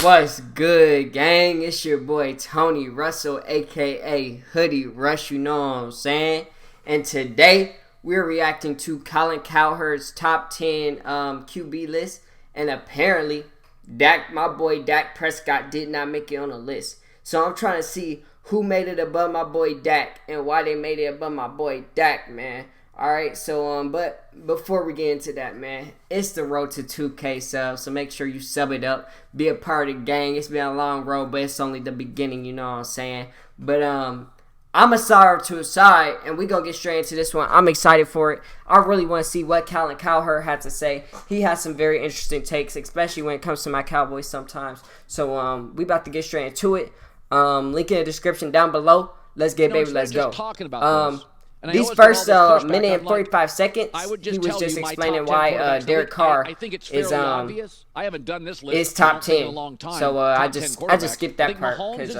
What's good, gang? It's your boy Tony Russell, aka HoodieRuss, you know what I'm saying? And today we're reacting to Colin Cowherd's top 10 QB list, and apparently my boy Dak Prescott did not make it on the list. So I'm trying to see who made it above my boy Dak and why they made it above my boy Dak, man. Alright, so but before we get into that, man, it's the road to 2K subs, so make sure you sub it up, be a part of the gang. It's been a long road, but it's only the beginning, you know what I'm saying? But I'm a side to a side, and we gonna get straight into this one. I'm excited for it. I really want to see what Colin Cowherd had to say. He has some very interesting takes, especially when it comes to my Cowboys sometimes. So we about to get straight into it. Link in the description down below. Let's get baby, let's go. Talking about these first minute and 45 seconds, he was just explaining why Derek Carr is obvious. I haven't done this list is top 10. in a long time. So I just skipped that part because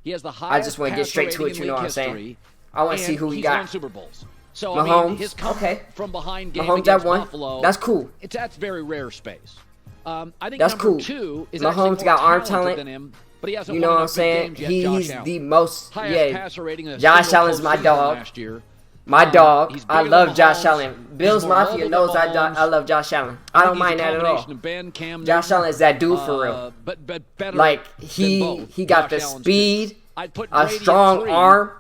he has the I just want to get straight to it. You know what I'm saying? I want to see who he got. Super Bowls. So Mahomes, I mean, his from behind game Mahomes against got one. Buffalo, that's cool. That's very rare space. I think that's number cool. 2 is Mahomes got arm talent than him. But he hasn't you know what I'm saying? He's the most. Passer rating Josh Allen's my dog. Last year. My dog. I love Josh Allen. Bills Mafia knows I love Josh Allen. I don't mind that at all. Josh Allen is that dude for real. But better like he got the speed, a strong arm,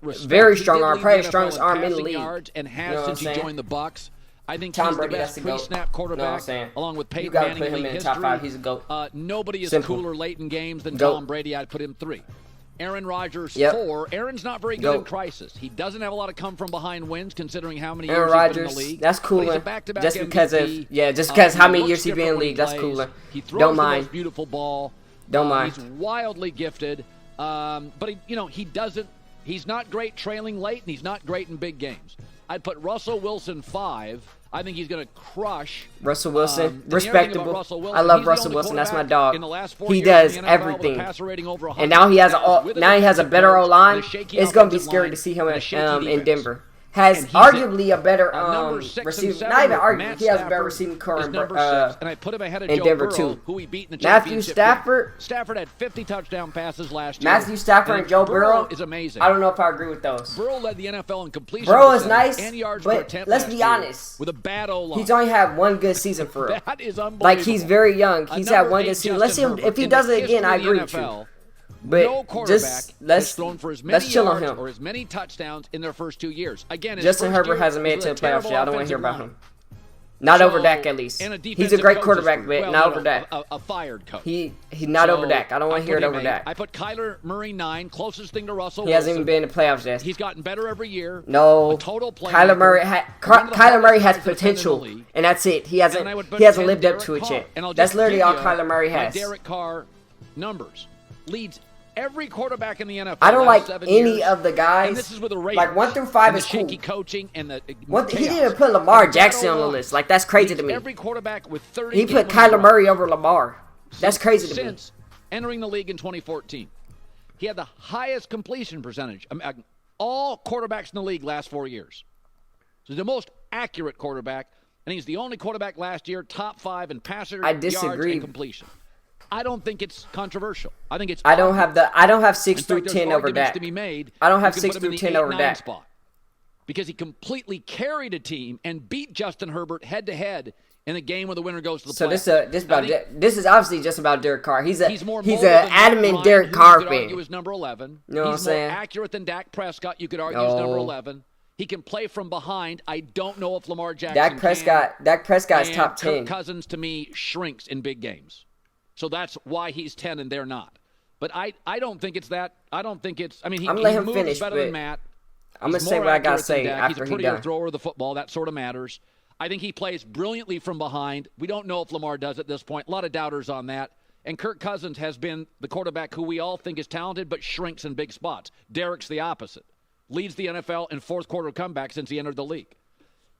very strong arm, probably the strongest arm in the league. And has since he joined the Bucs. I think Tom he's Brady, the best pre-snap quarterback, along with Peyton Manning. You got to put him in top 5. He's a GOAT. Nobody is cooler late in games than Tom Brady. I'd put him 3. Aaron Rodgers, 4. Aaron's not very good in crisis. He doesn't have a lot of come-from-behind wins, considering how many years he's been in the league. That's cooler. Just because of how many years he's been in the league. That's cooler. He throws the most beautiful ball. Don't mind. He's wildly gifted, but he doesn't. He's not great trailing late, and he's not great in big games. I'd put Russell Wilson 5. I think he's going to crush. Russell Wilson, respectable. I love Russell Wilson. That's my dog. He does everything. And now he has a better O-line. It's going to be scary to see him in Denver. Has arguably a better receiver. Not even arguably. He has a better receiving core in Denver too. Who he beat in the Matthew Stafford. Stafford had 50 touchdown passes last year. Matthew Stafford and Joe Burrow is amazing. I don't know if I agree with those. Burrow led the NFL in completion. Burrow is nice, and yards but per let's be honest. With a bad O-line. He's only had one good season for real. That is unbelievable. Like he's very young. He's had one good season. Let's see him if he does it again. I agree with you. But no quarterback let's thrown for as many chill on yards him. or as many touchdowns in their first 2 years. Again, Justin Herbert hasn't made it to the playoffs yet. I don't want to hear about him. Not over Dak, at least. He's a great quarterback, but not over Dak. A fired coach. He's not over Dak. I don't want to hear it over Dak. I put Kyler Murray 9, closest thing to Russell. He hasn't even been in the playoffs yet. He's gotten better every year. No. Kyler Murray has potential, and that's it. He hasn't lived up to it yet. That's literally all Kyler Murray has. Derek Carr numbers leads every quarterback in the NFL. I don't like any of the guys. And this is with the Raiders. Like 1 through 5 is cool. Shaky Coaching and the he didn't put Lamar Jackson on the list. Like that's crazy to me. Every quarterback with 30. He put Kyler Murray over Lamar. That's crazy to me. Since entering the league in 2014, he had the highest completion percentage. All quarterbacks in the league last 4 years. So he's the most accurate quarterback, and he's the only quarterback last year top 5 in passer yards and completion. I don't think it's controversial. I think it's. I don't have 6 through 10 over Dak. To be made. I don't have 6 through 10 over Dak. Spot because he completely carried a team and beat Justin Herbert head to head in a game where the winner goes to the playoffs. So this is obviously just about Derek Carr. He's an adamant Derek Carr fan. He was number 11. You know what I'm saying? He's more accurate than Dak Prescott. You could argue he's number 11. He can play from behind. I don't know if Lamar Jackson Dak Prescott is top 10. Kirk Cousins to me shrinks in big games. So that's why he's 10 and they're not. But I don't think it's that. I don't think it's. I mean, he moves better than Matt. I'm going to say what I got to say after he's a prettier thrower of the football. That sort of matters. I think he plays brilliantly from behind. We don't know if Lamar does at this point. A lot of doubters on that. And Kirk Cousins has been the quarterback who we all think is talented but shrinks in big spots. Derek's the opposite. Leads the NFL in fourth quarter comeback since he entered the league.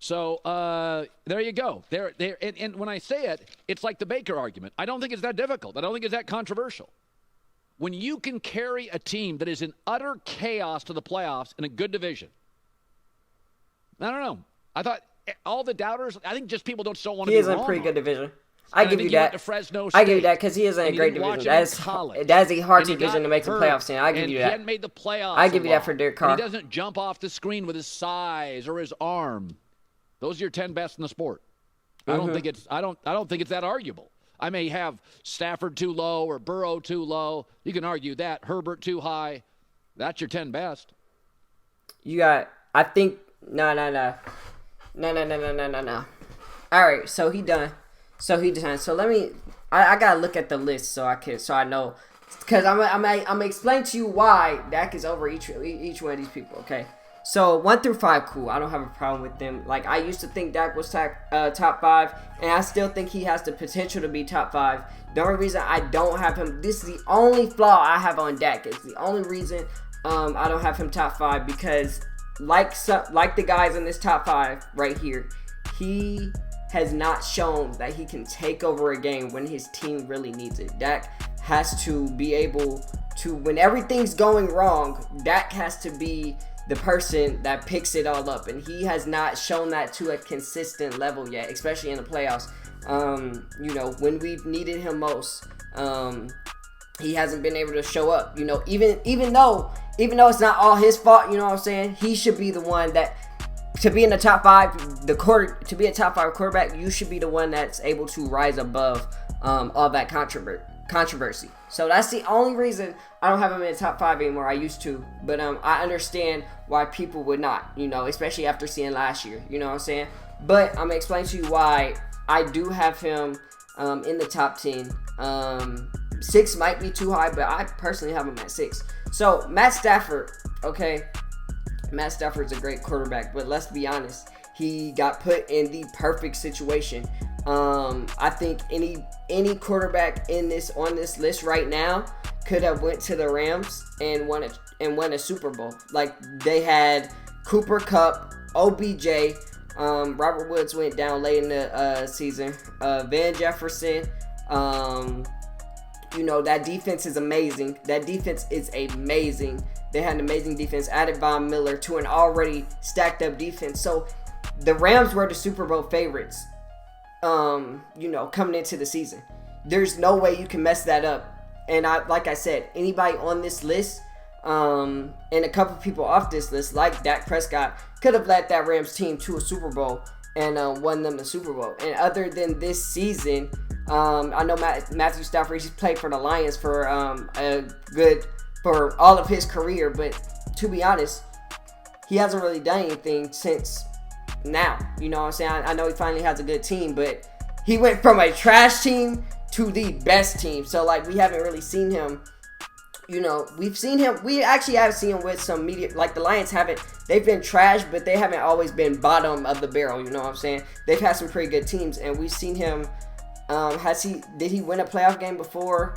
So there you go. And when I say it, it's like the Baker argument. I don't think it's that difficult. I don't think it's that controversial. When you can carry a team that is in utter chaos to the playoffs in a good division, I don't know. I thought all the doubters, I think just people don't want to be wrong. He is in a pretty good division. I give you that. I give you that because he is in a great division. That is a hard division to make the playoffs in. I give you that. He hadn't made the playoffs. I give you that for Derek Carr. And he doesn't jump off the screen with his size or his arm. Those are your 10 best in the sport. I don't think it's that arguable. I may have Stafford too low or Burrow too low. You can argue that. Herbert too high. That's your 10 best. You got, I think, no. All right, so he done. So let me, I got to look at the list so I know. Because I'm gonna explain to you why Dak is over each one of these people, okay? So 1 through 5, cool. I don't have a problem with them. Like, I used to think Dak was top 5, and I still think he has the potential to be top 5. The only reason I don't have him, this is the only flaw I have on Dak. It's the only reason I don't have him top 5 because, like the guys in this top 5 right here, he has not shown that he can take over a game when his team really needs it. Dak has to be able to, when everything's going wrong, Dak has to be the person that picks it all up, and he has not shown that to a consistent level yet, especially in the playoffs. When we've needed him most, he hasn't been able to show up. Even though it's not all his fault, you know what I'm saying? He should be the one that, to be in the top 5, to be a top 5 quarterback, you should be the one that's able to rise above all that controversy. So that's the only reason I don't have him in the top 5 anymore. I used to, but I understand why people would not, especially after seeing last year, you know what I'm saying? But I'm going to explain to you why I do have him in the top 10. 6 might be too high, but I personally have him at 6. So Matt Stafford, okay? Matt Stafford's a great quarterback, but let's be honest, he got put in the perfect situation. I think any quarterback on this list right now could have went to the Rams and won a Super Bowl. Like, they had Cooper Kupp, OBJ, Robert Woods went down late in the season, Van Jefferson. That defense is amazing. They had an amazing defense. Added Von Miller to an already stacked up defense. So the Rams were the Super Bowl favorites. Coming into the season, there's no way you can mess that up. And like I said, anybody on this list, and a couple people off this list, like Dak Prescott, could have led that Rams team to a Super Bowl and won them the Super Bowl. And other than this season, I know Matthew Stafford, he's played for the Lions for for all of his career, but to be honest, he hasn't really done anything since now. You know what I'm saying? I know he finally has a good team, but he went from a trash team to the best team. So, like, we haven't really seen him. We actually have seen him with some media. Like, the Lions they've been trash, but they haven't always been bottom of the barrel. You know what I'm saying? They've had some pretty good teams, and we've seen him. Did he win a playoff game before?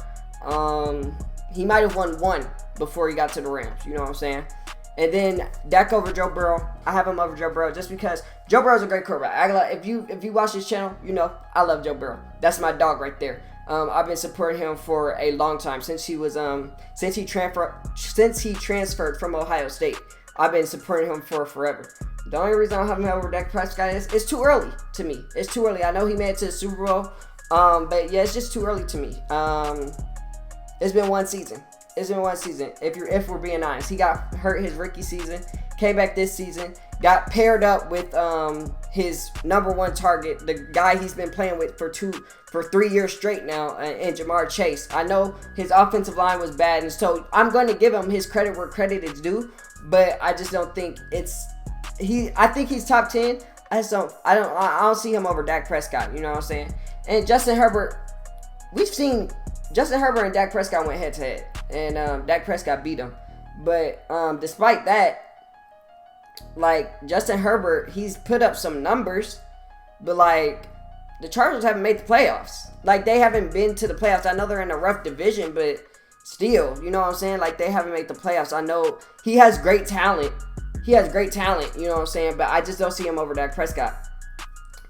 He might have won one before he got to the Rams. You know what I'm saying? And then Dak over Joe Burrow. I have him over Joe Burrow just because Joe Burrow's a great quarterback. If you watch this channel, I love Joe Burrow. That's my dog right there. I've been supporting him for a long time since he transferred from Ohio State. I've been supporting him for forever. The only reason I don't have him over Dak Prescott is it's too early to me. It's too early. I know he made it to the Super Bowl, but yeah, it's just too early to me. It's been one season. If we're being honest, he got hurt his rookie season, came back this season, got paired up with his number one target, the guy he's been playing with for 3 years straight now, in Jamar Chase. I know his offensive line was bad, and so I'm going to give him his credit where credit is due, but I just don't think I think he's top 10. I don't see him over Dak Prescott. You know what I'm saying? And Justin Herbert, we've seen Justin Herbert and Dak Prescott went head to head, and Dak Prescott beat him. But despite that, like, Justin Herbert, he's put up some numbers, but like, the Chargers haven't made the playoffs. Like, they haven't been to the playoffs. I know they're in a rough division, but still, you know what I'm saying? Like, they haven't made the playoffs. I know he has great talent. You know what I'm saying? But I just don't see him over Dak Prescott.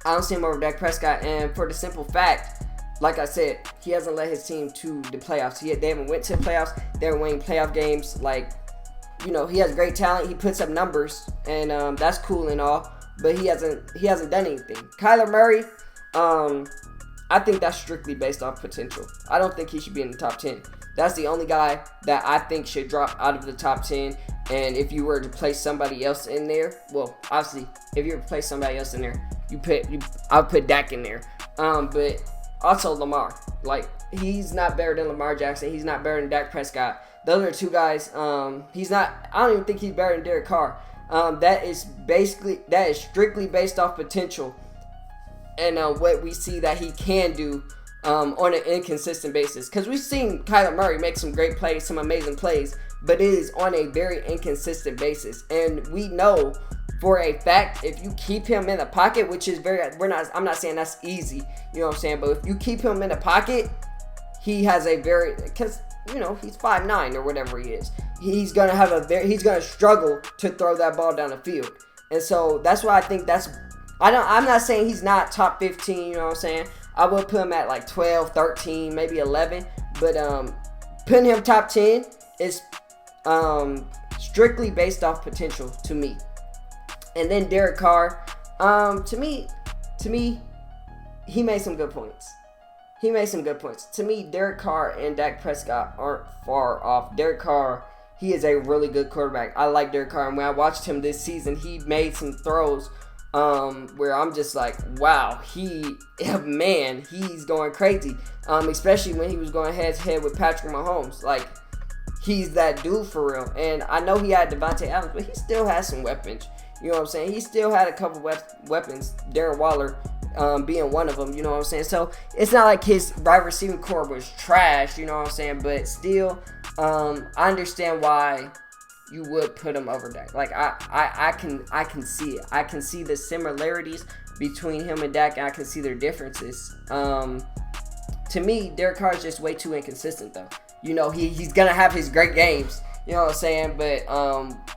I don't see him over Dak Prescott, and for the simple fact, like I said, he hasn't led his team to the playoffs. They haven't went to the playoffs. They're winning playoff games. Like, he has great talent. He puts up numbers, and that's cool and all. But he hasn't done anything. Kyler Murray, I I think that's strictly based off potential. I don't think he should be in the top 10. That's the only guy that I think should drop out of the top 10. And if you were to place somebody else in there, well, obviously, if you were to place somebody else in there, I'll put Dak in there. But also Lamar. Like, he's not better than Lamar Jackson. He's not better than Dak Prescott. Those are two guys. I don't even think he's better than Derek Carr. That is strictly based off potential and what we see that he can do on an inconsistent basis. Because we've seen Kyler Murray make some great plays, some amazing plays, but it is on a very inconsistent basis. And we know for a fact, if you keep him in the pocket, which is I'm not saying that's easy, you know what I'm saying, but if you keep him in the pocket, he has because, you know, he's 5'9" or whatever he is. He's going to struggle to throw that ball down the field. And so that's why I think I'm not saying he's not top 15, you know what I'm saying? I would put him at like 12, 13, maybe 11. But putting him top 10 is strictly based off potential to me. And then Derek Carr, to me, he made some good points. To me, Derek Carr and Dak Prescott aren't far off. Derek Carr, he is a really good quarterback. I like Derek Carr. And when I watched him this season, he made some throws where I'm just like, wow, he's going crazy. Especially when he was going head-to-head with Patrick Mahomes. Like, he's that dude for real. And I know he had Devontae Adams, but he still has some weapons. You know what I'm saying? He still had a couple weapons. Darren Waller being one of them. You know what I'm saying? So it's not like his wide receiving core was trash. You know what I'm saying? But still, I understand why you would put him over Dak. Like I can see it. I can see the similarities between him and Dak, and I can see their differences. To me, Derek Carr is just way too inconsistent, though. You know, he's gonna have his great games. You know what I'm saying? But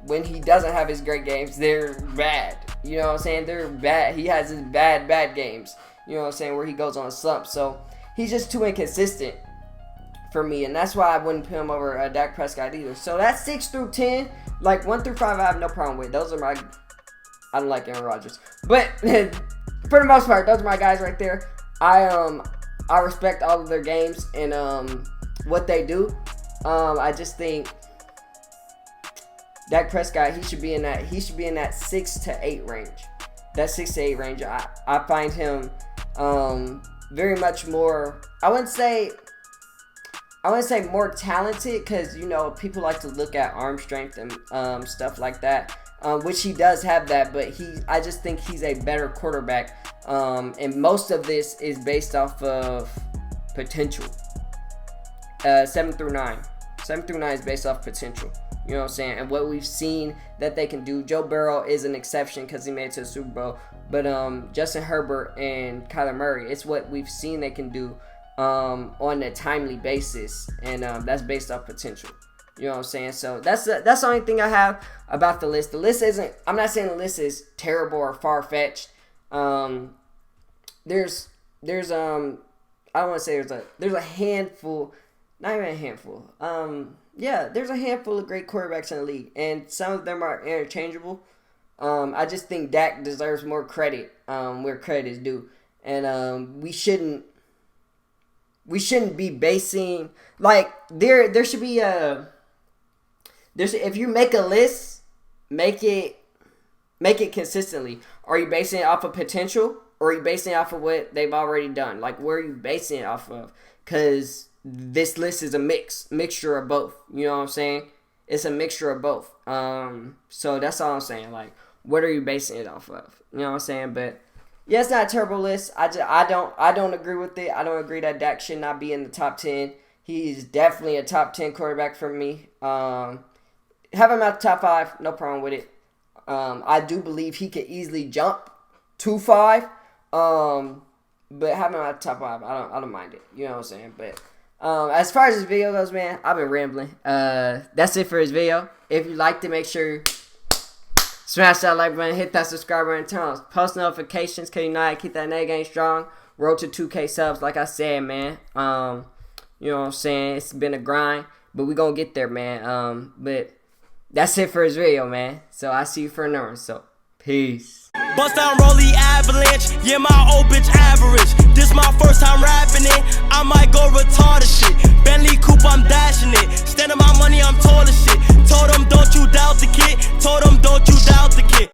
when he doesn't have his great games, they're bad. You know what I'm saying? They're bad. He has his bad games. You know what I'm saying? Where he goes on a slump. So he's just too inconsistent for me. And that's why I wouldn't put him over Dak Prescott either. So that's 6 through 10. Like 1 through 5, I have no problem with. Those are I don't like Aaron Rodgers. But for the most part, those are my guys right there. I respect all of their games and what they do. I just think Dak Prescott, he should be in that 6 to 8 range. That 6 to 8 range. I find him very much more, I wouldn't say more talented, because, you know, people like to look at arm strength and stuff like that, which he does have that, but I just think he's a better quarterback, and most of this is based off of potential. 7 through 9 is based off potential. You know what I'm saying? And what we've seen that they can do. Joe Burrow is an exception because he made it to the Super Bowl. But Justin Herbert and Kyler Murray, it's what we've seen they can do on a timely basis. And that's based off potential. You know what I'm saying? So that's the only thing I have about the list. The list isn't, I'm not saying the list is terrible or far-fetched. There's I don't want to say there's a handful, not even a handful. There's a handful of great quarterbacks in the league, and some of them are interchangeable. I just think Dak deserves more credit where credit is due, and we shouldn't be basing, like, there should be if you make a list, make it consistently. Are you basing it off of potential, or are you basing it off of what they've already done? Like, where are you basing it off of? Because this list is a mixture of both. You know what I'm saying? It's a mixture of both. So that's all I'm saying. Like, what are you basing it off of? You know what I'm saying? But yeah, it's not a terrible list. I don't agree with it. I don't agree that Dak should not be in the top 10. He's definitely a top 10 quarterback for me. Have him at the top 5, no problem with it. I do believe he could easily jump to 5. But having him at the top 5, I don't mind it. You know what I'm saying? But as far as this video goes, man, I've been rambling. That's it for this video. If you liked it, make sure smash that like button, hit that subscribe button, turn on post notifications, because you know how to keep that net game strong. Road to 2K subs, like I said, man. You know what I'm saying? It's been a grind, but we gonna get there, man. But that's it for this video, man. So I'll see you for another one. So, peace. Peace. Bust down Rolly Avalanche, yeah, my old bitch average. This my first time rapping it, I might go retarded shit. Bentley coupe, I'm dashing it. Stand on my money, I'm tall as shit. Told them don't you die.